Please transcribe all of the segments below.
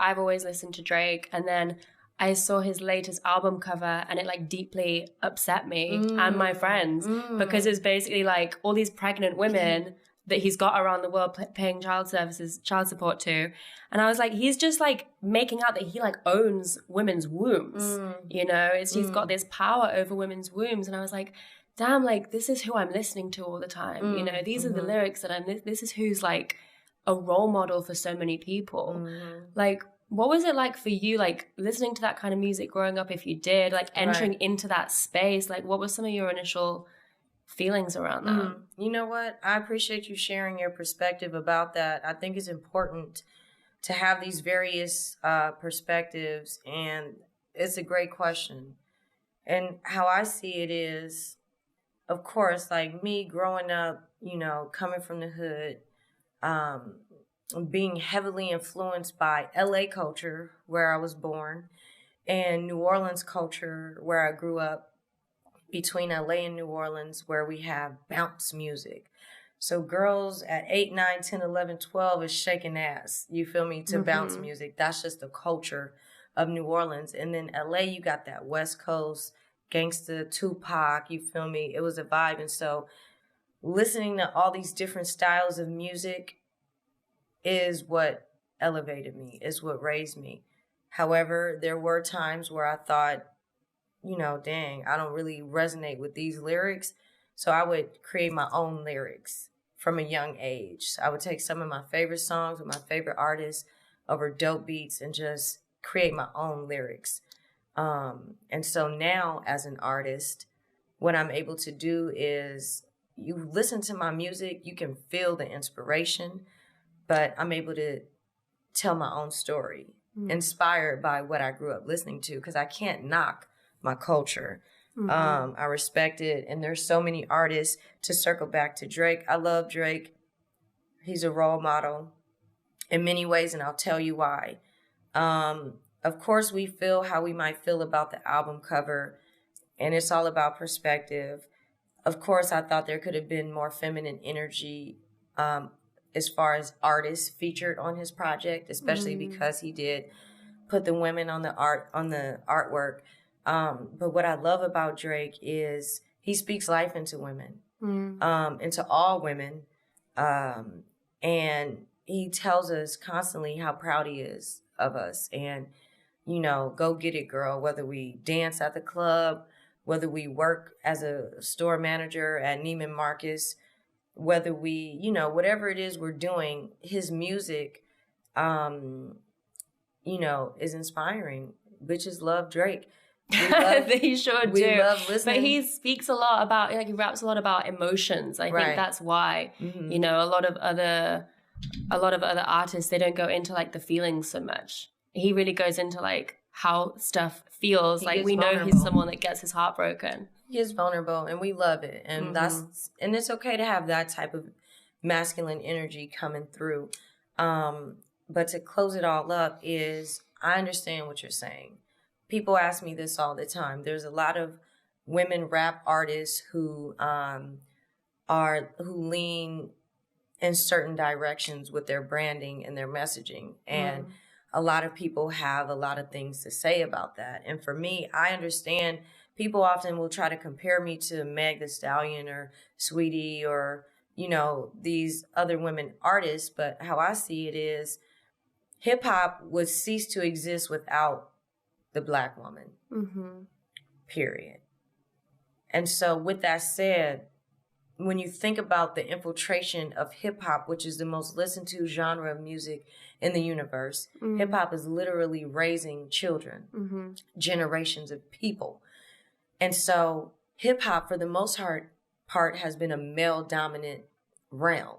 I've always listened to Drake, and then I saw his latest album cover and it like deeply upset me and my friends because it's basically like all these pregnant women that he's got around the world paying child support to. And I was like, he's just like making out that he like owns women's wombs, you know, he's got this power over women's wombs. And I was like, damn, like this is who I'm listening to all the time. You know, these are the lyrics that this is who's like a role model for so many people. Like, what was it like for you, like listening to that kind of music growing up, if you did, like entering into that space? Like, what were some of your initial feelings around that? You know what? I appreciate you sharing your perspective about that. I think it's important to have these various perspectives, and it's a great question. And how I see it is, of course, like me growing up, you know, coming from the hood, being heavily influenced by LA culture, where I was born, and New Orleans culture, where I grew up, between LA and New Orleans, where we have bounce music. So girls at 8, 9, 10, 11, 12 is shaking ass, you feel me, to bounce music. That's just the culture of New Orleans. And then LA, you got that West Coast, gangsta, Tupac, you feel me? It was a vibe. And so listening to all these different styles of music is what elevated me, is what raised me. However, there were times where I thought, you know, dang, I don't really resonate with these lyrics. So I would create my own lyrics from a young age. So I would take some of my favorite songs with my favorite artists over dope beats and just create my own lyrics. And so now as an artist, what I'm able to do is you listen to my music, you can feel the inspiration, but I'm able to tell my own story, inspired by what I grew up listening to, because I can't knock my culture. I respect it. And there's so many artists. To circle back to Drake, I love Drake. He's a role model in many ways, and I'll tell you why. Of course, we feel how we might feel about the album cover, and it's all about perspective. Of course, I thought there could have been more feminine energy as far as artists featured on his project, especially because he did put the women on the artwork. But what I love about Drake is he speaks life into women, into all women. And he tells us constantly how proud he is of us. And, you know, go get it, girl. Whether we dance at the club, whether we work as a store manager at Neiman Marcus, whether we, you know, whatever it is we're doing, his music, you know, is inspiring. Bitches love Drake. They sure do. We love listening. But he speaks a lot about, like, he raps a lot about emotions. I think that's why, you know, a lot of other artists, they don't go into like the feelings so much. He really goes into like how stuff feels. Like we know he's someone that gets his heart broken. He is vulnerable, and we love it. And and it's okay to have that type of masculine energy coming through. But to close it all up is, I understand what you're saying. People ask me this all the time. There's a lot of women rap artists who lean in certain directions with their branding and their messaging. And a lot of people have a lot of things to say about that. And for me, I understand people often will try to compare me to Meg Thee Stallion or Sweetie or, you know, these other women artists. But how I see it is hip hop would cease to exist without the Black woman, period. And so with that said, when you think about the infiltration of hip hop, which is the most listened to genre of music in the universe, hip hop is literally raising children, generations of people. And so hip hop, for the most part, has been a male dominant realm.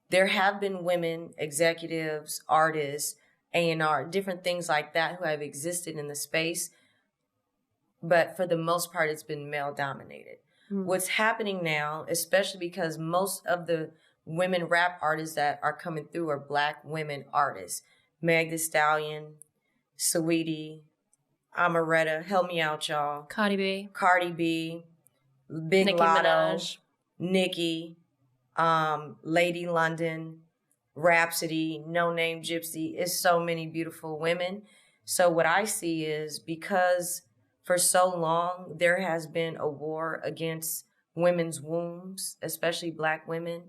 There have been women, executives, artists, A&R, different things like that who have existed in the space. But for the most part, it's been male dominated. What's happening now, especially because most of the women rap artists that are coming through are Black women artists. Meg Thee Stallion, Saweetie, Amaretta, help me out, y'all. Cardi B, Big Nicki Lotto, Minaj. Nicki, Lady London, Rhapsody, No Name Gypsy. It's so many beautiful women. So what I see is, because for so long there has been a war against women's wombs, especially Black women.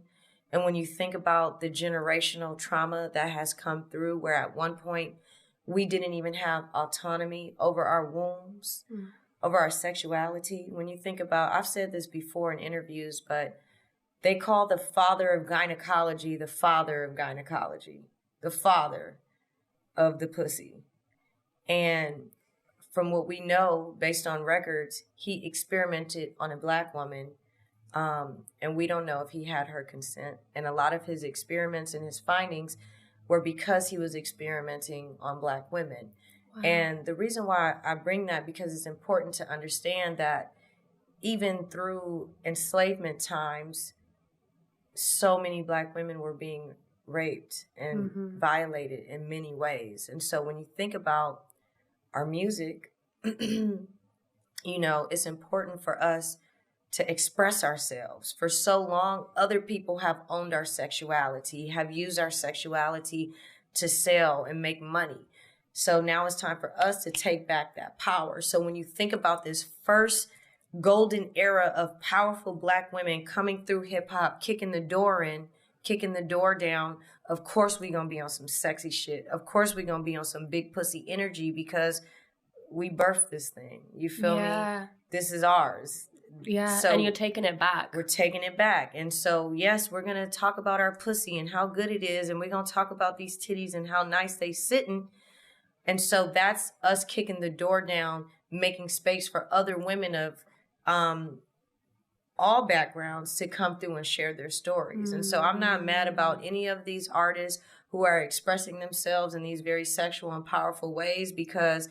And when you think about the generational trauma that has come through, where at one point we didn't even have autonomy over our wombs, over our sexuality. When you think about, I've said this before in interviews, but they call the father of gynecology the father of gynecology, the father of the pussy. And from what we know, based on records, he experimented on a Black woman, and we don't know if he had her consent. And a lot of his experiments and his findings were because he was experimenting on Black women. Wow. And the reason why I bring that, because it's important to understand that even through enslavement times, so many Black women were being raped and violated in many ways. And so when you think about our music, you know, it's important for us to express ourselves. For so long, other people have owned our sexuality, have used our sexuality to sell and make money. So now it's time for us to take back that power. So when you think about this first golden era of powerful Black women coming through hip hop, kicking the door in, kicking the door down, of course we're going to be on some sexy shit. Of course we're going to be on some big pussy energy, because we birthed this thing. You feel me? This is ours. Yeah, so and you're taking it back. We're taking it back. And so, yes, we're going to talk about our pussy and how good it is. And we're going to talk about these titties and how nice they sitting. And so that's us kicking the door down, making space for other women of all backgrounds to come through and share their stories. And so I'm not mad about any of these artists who are expressing themselves in these very sexual and powerful ways, because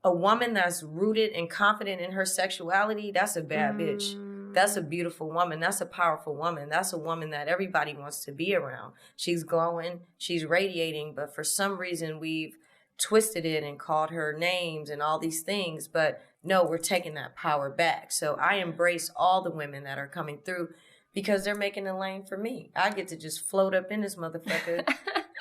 a woman that's rooted and confident in her sexuality, that's a bad bitch. That's a beautiful woman. That's a powerful woman. That's a woman that everybody wants to be around. She's glowing, she's radiating, but for some reason we've twisted it and called her names and all these things. But no, we're taking that power back. So I embrace all the women that are coming through, because they're making a lane for me. I get to just float up in this motherfucker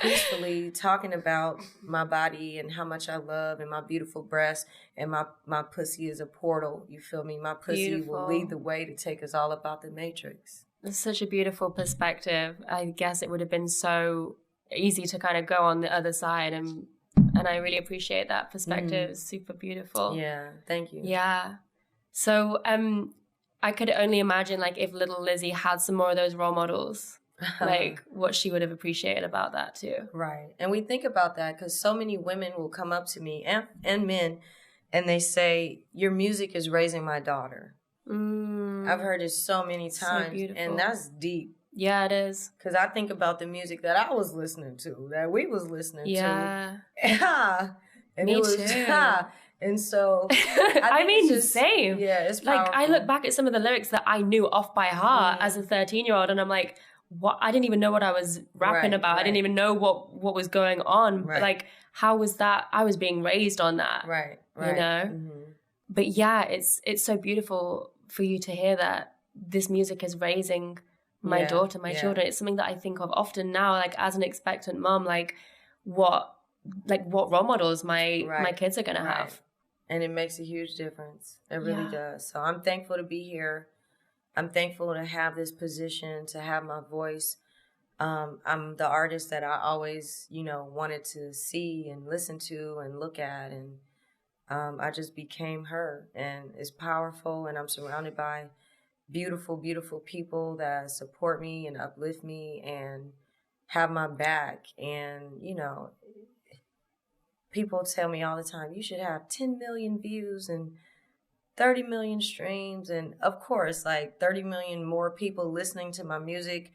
peacefully, talking about my body and how much I love, and my beautiful breasts, and my pussy is a portal. You feel me? My pussy will lead the way to take us all about the matrix. It's such a beautiful perspective. I guess it would have been so easy to kind of go on the other side, and I really appreciate that perspective. It's super beautiful. Yeah, thank you. Yeah. So I could only imagine, like, if little Lizzy had some more of those role models, like what she would have appreciated about that too. Right. And we think about that because so many women will come up to me, and men, and they say, your music is raising my daughter. I've heard it so many times, and that's deep. Yeah, it is. Because I think about the music that I was listening to, that we was listening to. Yeah. And me it was, too. And so, I mean, just, same. Yeah, it's powerful. Like, I look back at some of the lyrics that I knew off by heart as a 13-year-old, and I'm like, what? I didn't even know what I was rapping about. Right. I didn't even know what was going on. Right. Like, how was that? I was being raised on that. Right. You know? But yeah, it's so beautiful for you to hear that this music is raising my daughter, my children. It's something that I think of often now, like as an expectant mom, like what role models my kids are going to have. And it makes a huge difference. It really does. So I'm thankful to be here. I'm thankful to have this position, to have my voice. I'm the artist that I always, wanted to see and listen to and look at. And I just became her. And it's powerful. And I'm surrounded by beautiful, beautiful people that support me and uplift me and have my back. And, people tell me all the time, you should have 10 million views and 30 million streams. And of course, like 30 million more people listening to my music,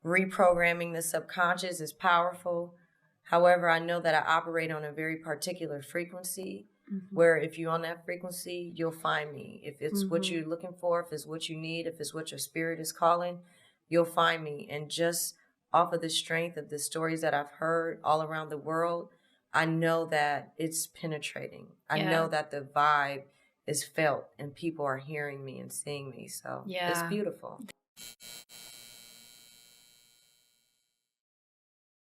reprogramming the subconscious is powerful. However, I know that I operate on a very particular frequency where if you're on that frequency, you'll find me. If it's what you're looking for, if it's what you need, if it's what your spirit is calling, you'll find me. And just off of the strength of the stories that I've heard all around the world, I know that it's penetrating. I know that the vibe is felt and people are hearing me and seeing me. So it's beautiful.